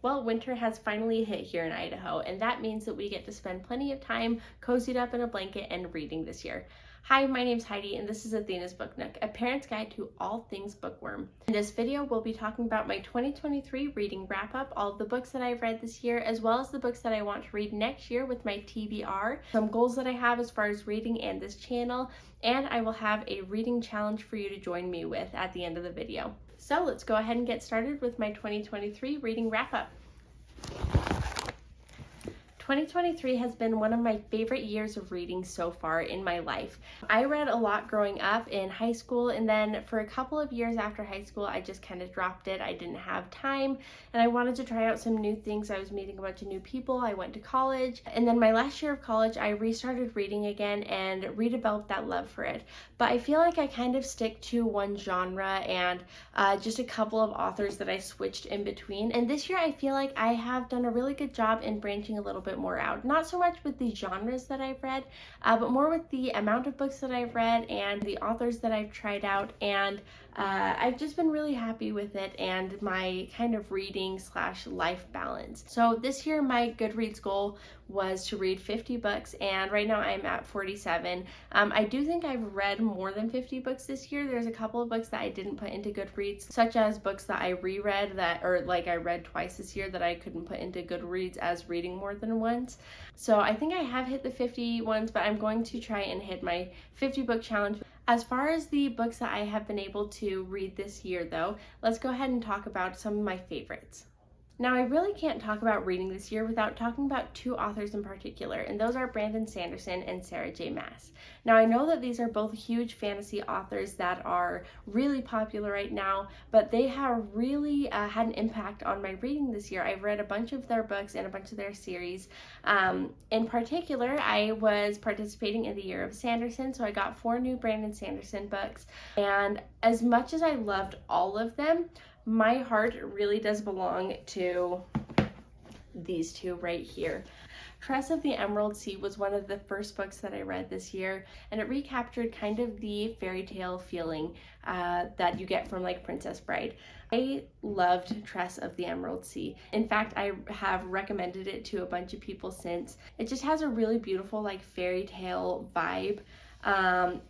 Well, winter has finally hit here in Idaho, and that means that we get to spend plenty of time cozied up in a blanket and reading this year. Hi, my name's Heidi, and this is Athena's Book Nook, a parent's guide to all things bookworm. In this video, we'll be talking about my 2023 reading wrap-up, all of the books that I've read this year, as well as the books that I want to read next year with my TBR, some goals that I have as far as reading and this channel, and I will have a reading challenge for you to join me with at the end of the video. So let's go ahead and get started with my 2023 reading wrap-up. 2023 has been one of my favorite years of reading so far in my life. I read a lot growing up in high school, and then for a couple of years after high school, I just kind of dropped it. I didn't have time, and I wanted to try out some new things. I was meeting a bunch of new people. I went to college, and then my last year of college, I restarted reading again and redeveloped that love for it. But I feel like I kind of stick to one genre and just a couple of authors that I switched in between. And this year, I feel like I have done a really good job in branching a little bit more out. Not so much with the genres that I've read, but more with the amount of books that I've read and the authors that I've tried out. And I've just been really happy with it and my kind of reading / life balance. So this year, my Goodreads goal was to read 50 books, and right now I'm at 47. I do think I've read more than 50 books this year. There's a couple of books that I didn't put into Goodreads, such as books that I reread I read twice this year that I couldn't put into Goodreads as reading more than once. So I think I have hit the 50 ones, but I'm going to try and hit my 50 book challenge. As far as the books that I have been able to read this year, though, let's go ahead and talk about some of my favorites. Now, I really can't talk about reading this year without talking about two authors in particular, and those are Brandon Sanderson and Sarah J. Maas. Now, I know that these are both huge fantasy authors that are really popular right now, but they have really had an impact on my reading this year. I've read a bunch of their books and a bunch of their series. In particular, I was participating in the Year of Sanderson, so I got 4 new Brandon Sanderson books, and as much as I loved all of them, my heart really does belong to these two right here. Tress of the Emerald Sea was one of the first books that I read this year, and it recaptured kind of the fairy tale feeling that you get from like Princess Bride. I loved Tress of the Emerald Sea. In fact, I have recommended it to a bunch of people since. It just has a really beautiful like fairy tale vibe.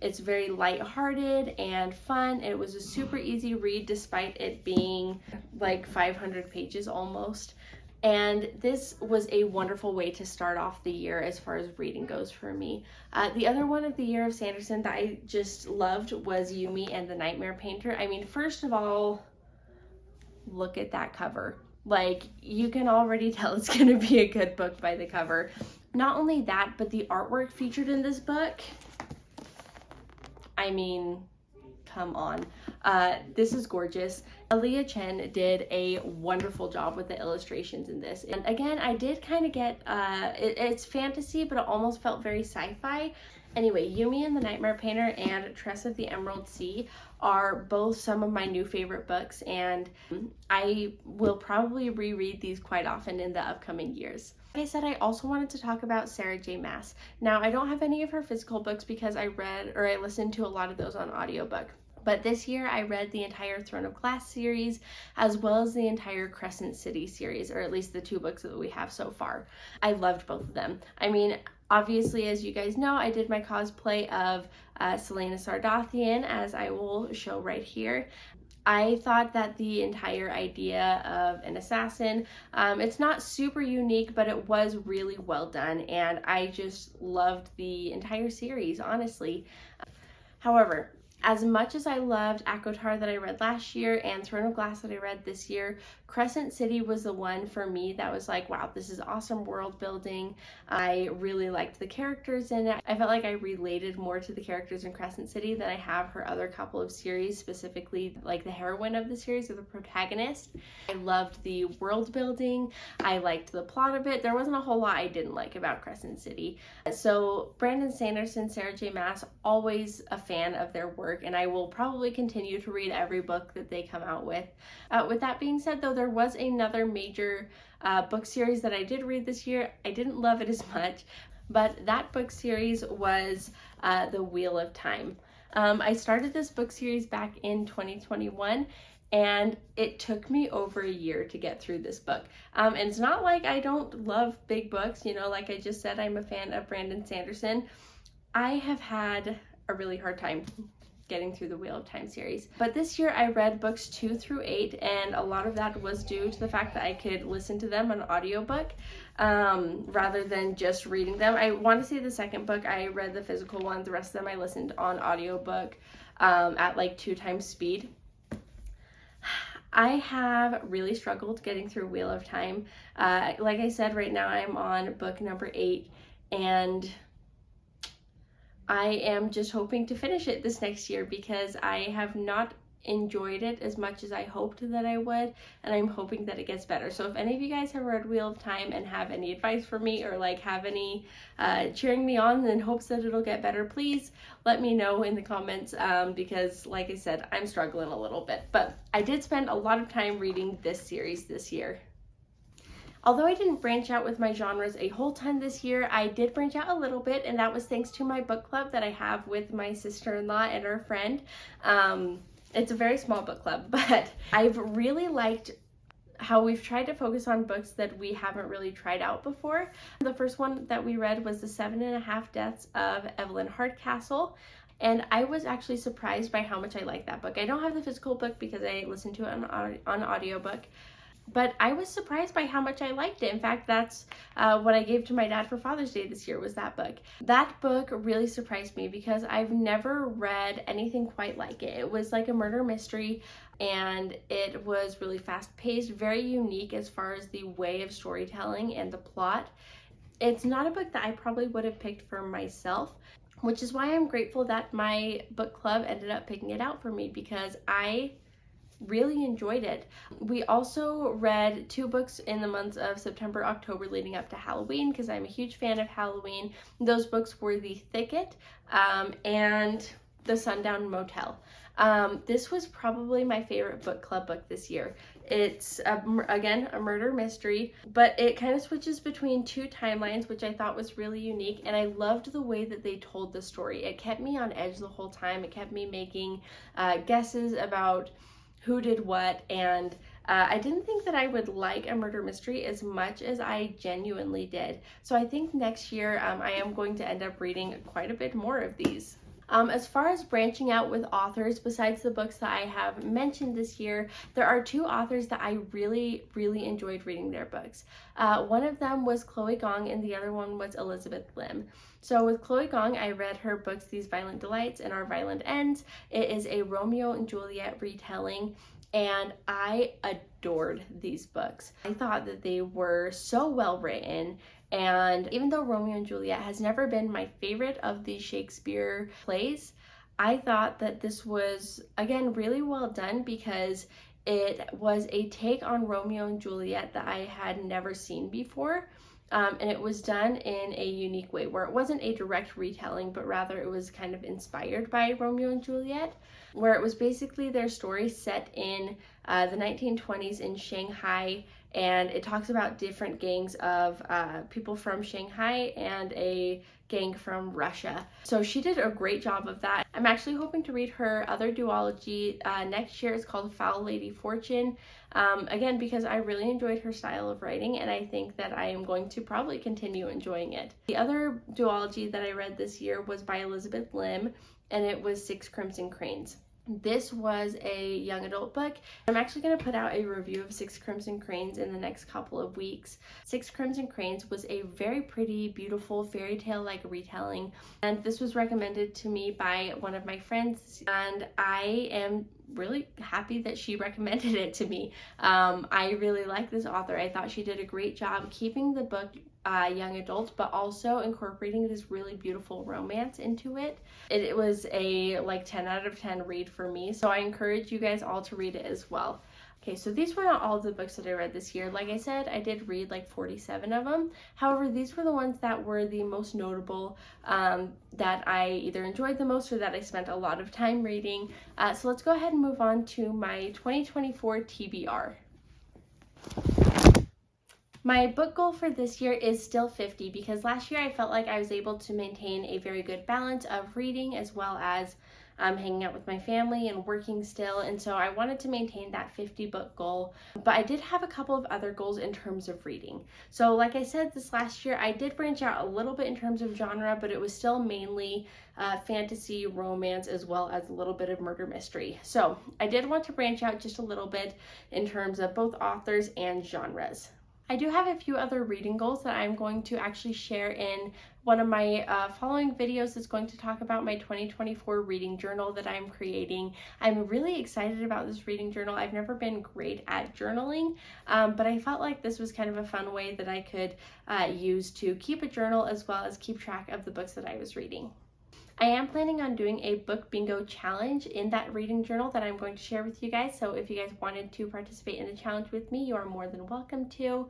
It's very lighthearted and fun. It was a super easy read despite it being like 500 pages almost. And this was a wonderful way to start off the year as far as reading goes for me. The other one of the Year of Sanderson that I just loved was Yumi and the Nightmare Painter. I mean, first of all, look at that cover. Like, you can already tell it's going to be a good book by the cover. Not only that, but the artwork featured in this book, I mean, come on. This is gorgeous. Aaliyah Chen did a wonderful job with the illustrations in this. And again, I did kind of get, it's fantasy, but it almost felt very sci-fi. Anyway, Yumi and the Nightmare Painter and Tress of the Emerald Sea are both some of my new favorite books, and I will probably reread these quite often in the upcoming years. Like I said, I also wanted to talk about Sarah J. Maas. Now, I don't have any of her physical books because I listened to a lot of those on audiobook. But this year I read the entire Throne of Glass series as well as the entire Crescent City series, or at least the 2 books that we have so far. I loved both of them. I mean, obviously, as you guys know, I did my cosplay of Selena Sardathian, as I will show right here. I thought that the entire idea of an assassin, it's not super unique, but it was really well done, and I just loved the entire series, honestly. However, as much as I loved ACOTAR that I read last year and Throne of Glass that I read this year, Crescent City was the one for me that was like, wow, this is awesome world building. I really liked the characters in it. I felt like I related more to the characters in Crescent City than I have her other couple of series, specifically like the heroine of the series or the protagonist. I loved the world building. I liked the plot of it. There wasn't a whole lot I didn't like about Crescent City. So Brandon Sanderson, Sarah J. Maas, always a fan of their work, and I will probably continue to read every book that they come out with. With that being said, though, there was another major book series that I did read this year. I didn't love it as much, but that book series was The Wheel of Time. I started this book series back in 2021, and it took me over a year to get through this book. And it's not like I don't love big books, you know, like I just said, I'm a fan of Brandon Sanderson. I have had a really hard time getting through the Wheel of Time series. But this year I read books 2 through 8, and a lot of that was due to the fact that I could listen to them on audiobook rather than just reading them. I want to say the second book I read the physical one, the rest of them I listened on audiobook at like 2 times speed. I have really struggled getting through Wheel of Time. Like I said, right now I'm on book number 8, and I am just hoping to finish it this next year because I have not enjoyed it as much as I hoped that I would, and I'm hoping that it gets better. So if any of you guys have read Wheel of Time and have any advice for me, or like have any cheering me on in hopes that it'll get better, please let me know in the comments because like I said, I'm struggling a little bit. But I did spend a lot of time reading this series this year. Although I didn't branch out with my genres a whole ton this year, I did branch out a little bit, and that was thanks to my book club that I have with my sister-in-law and her friend. It's a very small book club, but I've really liked how we've tried to focus on books that we haven't really tried out before. The first one that we read was The 7.5 Deaths of Evelyn Hardcastle, and I was actually surprised by how much I liked that book. I don't have the physical book because I listened to it on audiobook, but I was surprised by how much I liked it. In fact, that's what I gave to my dad for Father's Day this year, was that book. That book really surprised me because I've never read anything quite like it. It was like a murder mystery, and it was really fast-paced, very unique as far as the way of storytelling and the plot. It's not a book that I probably would have picked for myself, which is why I'm grateful that my book club ended up picking it out for me, because I really enjoyed it. We also read 2 books in the months of September, October leading up to Halloween, because I'm a huge fan of Halloween. Those books were The Thicket and The Sundown Motel. This was probably my favorite book club book this year. It's, again, a murder mystery, but it kind of switches between 2 timelines, which I thought was really unique, and I loved the way that they told the story. It kept me on edge the whole time. It kept me making guesses about who did what, and I didn't think that I would like a murder mystery as much as I genuinely did. So I think next year I am going to end up reading quite a bit more of these. As far as branching out with authors, besides the books that I have mentioned this year, there are 2 authors that I really enjoyed reading their books. One of them was Chloe Gong, and the other one was Elizabeth Lim. So with Chloe Gong, I read her books These Violent Delights and Our Violent Ends. It is a Romeo and Juliet retelling, and I adored these books. I thought that they were so well written, and even though Romeo and Juliet has never been my favorite of the Shakespeare plays, I thought that this was, again, really well done because it was a take on Romeo and Juliet that I had never seen before. And it was done in a unique way where it wasn't a direct retelling, but rather it was kind of inspired by Romeo and Juliet, where it was basically their story set in the 1920s in Shanghai, and it talks about different gangs of people from Shanghai and a gang from Russia. So she did a great job of that. I'm actually hoping to read her other duology next year. It's called Foul Lady Fortune. Again, because I really enjoyed her style of writing, and I think that I am going to probably continue enjoying it. The other duology that I read this year was by Elizabeth Lim, and it was 6 Crimson Cranes. This was a young adult book. I'm actually going to put out a review of 6 Crimson Cranes in the next couple of weeks. 6 Crimson Cranes was a very pretty, beautiful fairy tale-like retelling, and this was recommended to me by one of my friends, and I am really happy that she recommended it to me. I really like this author. I thought she did a great job keeping the book young adult, but also incorporating this really beautiful romance into it. It was a like 10 out of 10 read for me, so I encourage you guys all to read it as well. Okay, so these were not all of the books that I read this year. Like I said, I did read like 47 of them. However, these were the ones that were the most notable, that I either enjoyed the most or that I spent a lot of time reading. So let's go ahead and move on to my 2024 TBR. My book goal for this year is still 50 because last year I felt like I was able to maintain a very good balance of reading as well as hanging out with my family and working still, and so I wanted to maintain that 50 book goal. But I did have a couple of other goals in terms of reading. So like I said, this last year I did branch out a little bit in terms of genre, but it was still mainly fantasy, romance, as well as a little bit of murder mystery. So I did want to branch out just a little bit in terms of both authors and genres. I do have a few other reading goals that I'm going to actually share in one of my following videos that's going to talk about my 2024 reading journal that I'm creating. I'm really excited about this reading journal. I've never been great at journaling, but I felt like this was kind of a fun way that I could use to keep a journal as well as keep track of the books that I was reading. I am planning on doing a book bingo challenge in that reading journal that I'm going to share with you guys. So if you guys wanted to participate in the challenge with me, you are more than welcome to.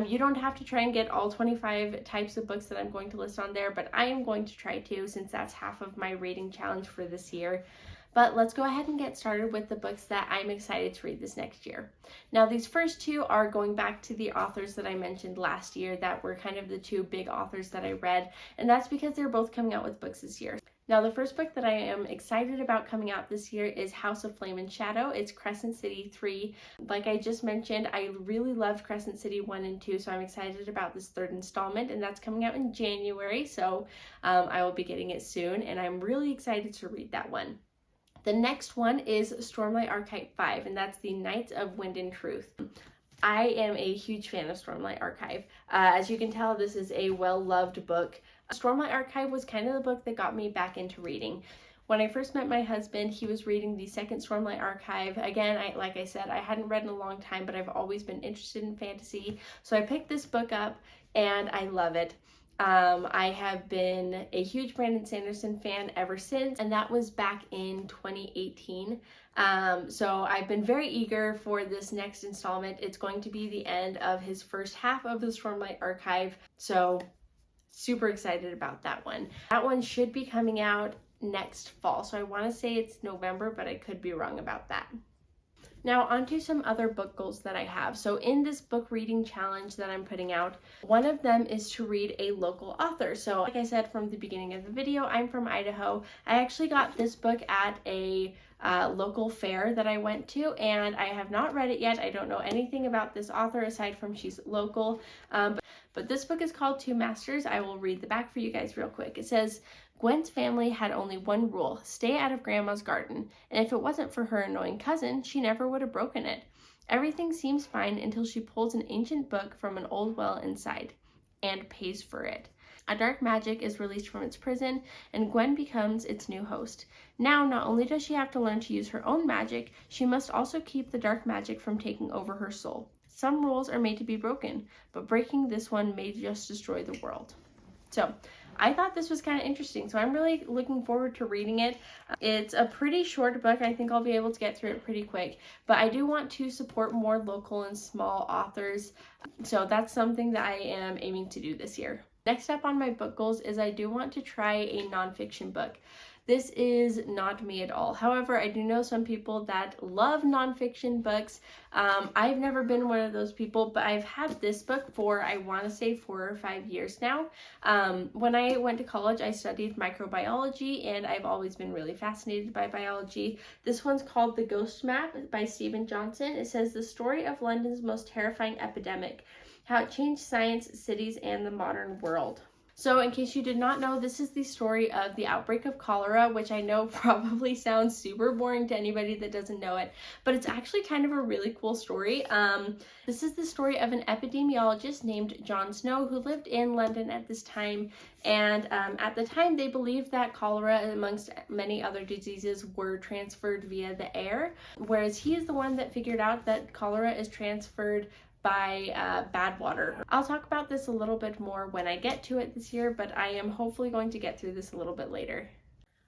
You don't have to try and get all 25 types of books that I'm going to list on there, but I am going to try to, since that's half of my reading challenge for this year. But let's go ahead and get started with the books that I'm excited to read this next year. Now, these first two are going back to the authors that I mentioned last year that were kind of the two big authors that I read, and that's because they're both coming out with books this year. Now, the first book that I am excited about coming out this year is House of Flame and Shadow. It's Crescent City 3. Like I just mentioned, I really loved Crescent City 1 and 2, so I'm excited about this third installment, and that's coming out in January, so I will be getting it soon, and I'm really excited to read that one. The next one is Stormlight Archive 5, and that's the Knights of Wind and Truth. I am a huge fan of Stormlight Archive. As you can tell, this is a well-loved book. Stormlight Archive was kind of the book that got me back into reading. When I first met my husband, he was reading the second Stormlight Archive. Again, like I said, I hadn't read in a long time, but I've always been interested in fantasy. So I picked this book up, and I love it. I have been a huge Brandon Sanderson fan ever since, and that was back in 2018. So I've been very eager for this next installment. It's going to be the end of his first half of the Stormlight Archive, so super excited about that one. That one should be coming out next fall, so I want to say it's November, but I could be wrong about that. Now, onto some other book goals that I have. So in this book reading challenge that I'm putting out, one of them is to read a local author. So like I said from the beginning of the video, I'm from Idaho. I actually got this book at a local fair that I went to, and I have not read it yet. I don't know anything about this author aside from she's local, but this book is called Two Masters. I will read the back for you guys real quick. It says, Gwen's family had only one rule: stay out of Grandma's garden, and if it wasn't for her annoying cousin, she never would have broken it. Everything seems fine until she pulls an ancient book from an old well inside and pays for it. A dark magic is released from its prison, and Gwen becomes its new host. Now, not only does she have to learn to use her own magic, she must also keep the dark magic from taking over her soul. Some rules are made to be broken, but breaking this one may just destroy the world. So, I thought this was kind of interesting, so I'm really looking forward to reading it. It's a pretty short book. I think I'll be able to get through it pretty quick, but I do want to support more local and small authors, so that's something that I am aiming to do this year. Next up on my book goals is I do want to try a nonfiction book. This is not me at all. However, I do know some people that love nonfiction books. I've never been one of those people, but I've had this book for, I want to say, 4 or 5 years now. When I went to college, I studied microbiology, and I've always been really fascinated by biology. This one's called The Ghost Map by Stephen Johnson. It says the story of London's most terrifying epidemic, how it changed science, cities, and the modern world. So in case you did not know, this is the story of the outbreak of cholera, which I know probably sounds super boring to anybody that doesn't know it, but it's actually kind of a really cool story. This is the story of an epidemiologist named John Snow who lived in London at this time, and at the time they believed that cholera, amongst many other diseases, were transferred via the air, whereas he is the one that figured out that cholera is transferred by bad water. I'll talk about this a little bit more when I get to it this year, but I am hopefully going to get through this a little bit later.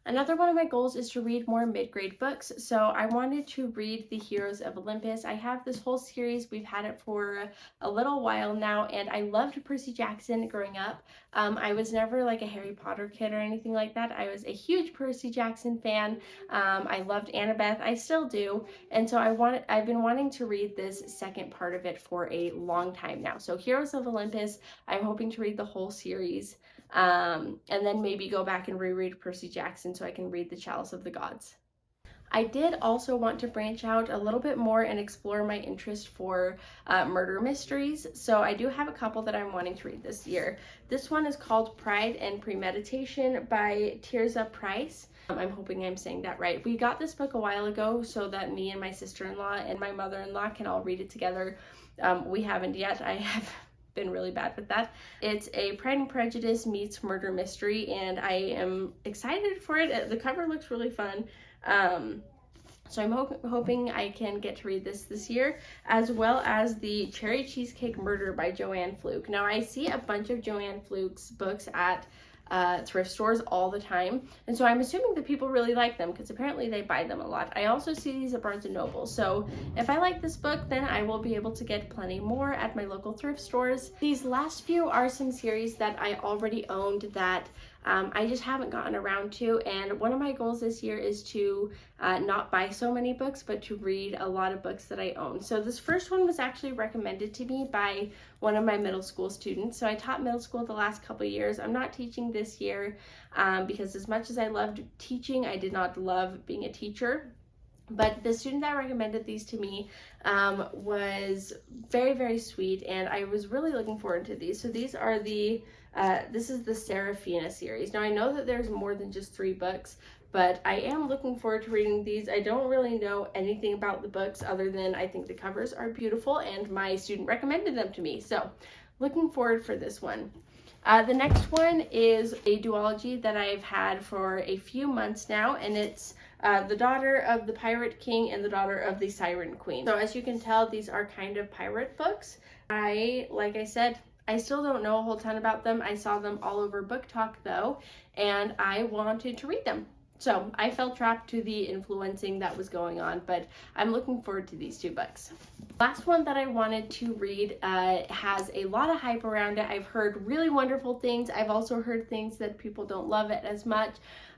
Another one of my goals is to read more mid-grade books, so I wanted to read The Heroes of Olympus. I have this whole series, we've had it for a little while now, and I loved Percy Jackson growing up. I was never like a Harry Potter kid or anything like that. I was a huge Percy Jackson fan. I loved Annabeth, I still do, and so I've been wanting to read this second part of it for a long time now. So Heroes of Olympus, I'm hoping to read the whole series and then maybe go back and reread Percy Jackson so I can read The Chalice of the Gods. I did also want to branch out a little bit more and explore my interest for murder mysteries. So I do have a couple that I'm wanting to read this year. This one is called Pride and Premeditation by Tirza Price. I'm hoping I'm saying that right. We got this book a while ago so that me and my sister-in-law and my mother-in-law can all read it together. We haven't yet. I have been really bad with that. It's a Pride and Prejudice meets murder mystery, and I am excited for it. The cover looks really fun. So I'm hoping I can get to read this year, as well as the Cherry Cheesecake Murder by Joanne Fluke. Now I see a bunch of Joanne Fluke's books at thrift stores all the time, and so I'm assuming that people really like them because apparently they buy them a lot. I also see these at Barnes & Noble, so if I like this book, then I will be able to get plenty more at my local thrift stores. These last few are some series that I already owned that I just haven't gotten around to, and one of my goals this year is to not buy so many books, but to read a lot of books that I own. So this first one was actually recommended to me by one of my middle school students. So I taught middle school the last couple of years. I'm not teaching this year because as much as I loved teaching, I did not love being a teacher. But the student that recommended these to me was very, very sweet, and I was really looking forward to these. So these are this is the Serafina series. Now I know that there's more than just 3 books, but I am looking forward to reading these. I don't really know anything about the books other than I think the covers are beautiful and my student recommended them to me. So looking forward for this one. The next one is a duology that I've had for a few months now, and it's The Daughter of the Pirate King and The Daughter of the Siren Queen. So as you can tell, these are kind of pirate books. Like I said, I still don't know a whole ton about them. I saw them all over Book Talk though, and I wanted to read them. So I fell trapped to the influencing that was going on, but I'm looking forward to these 2 books. Last one that I wanted to read has a lot of hype around it. I've heard really wonderful things. I've also heard things that people don't love it as much.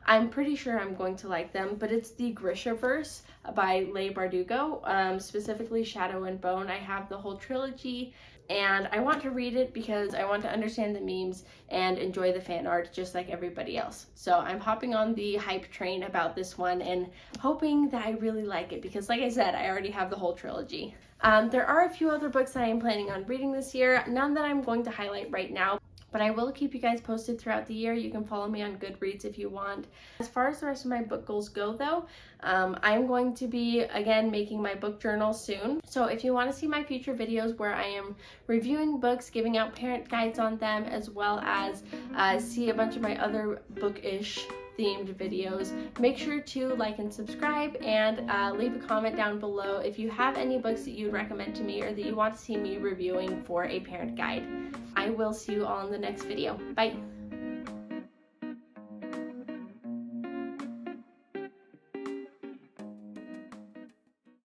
I'm pretty sure I'm going to like them, but it's the Grishaverse by Leigh Bardugo, specifically Shadow and Bone. I have the whole trilogy, and I want to read it because I want to understand the memes and enjoy the fan art just like everybody else. So I'm hopping on the hype train about this one and hoping that I really like it because, like I said, I already have the whole trilogy. There are a few other books that I am planning on reading this year, none that I'm going to highlight right now, but I will keep you guys posted throughout the year. You can follow me on Goodreads if you want. As far as the rest of my book goals go though, I'm going to be, again, making my book journal soon. So if you want to see my future videos where I am reviewing books, giving out parent guides on them, as well as see a bunch of my other bookish themed videos, make sure to like and subscribe, and leave a comment down below if you have any books that you'd recommend to me or that you want to see me reviewing for a parent guide. I will see you all in the next video. Bye!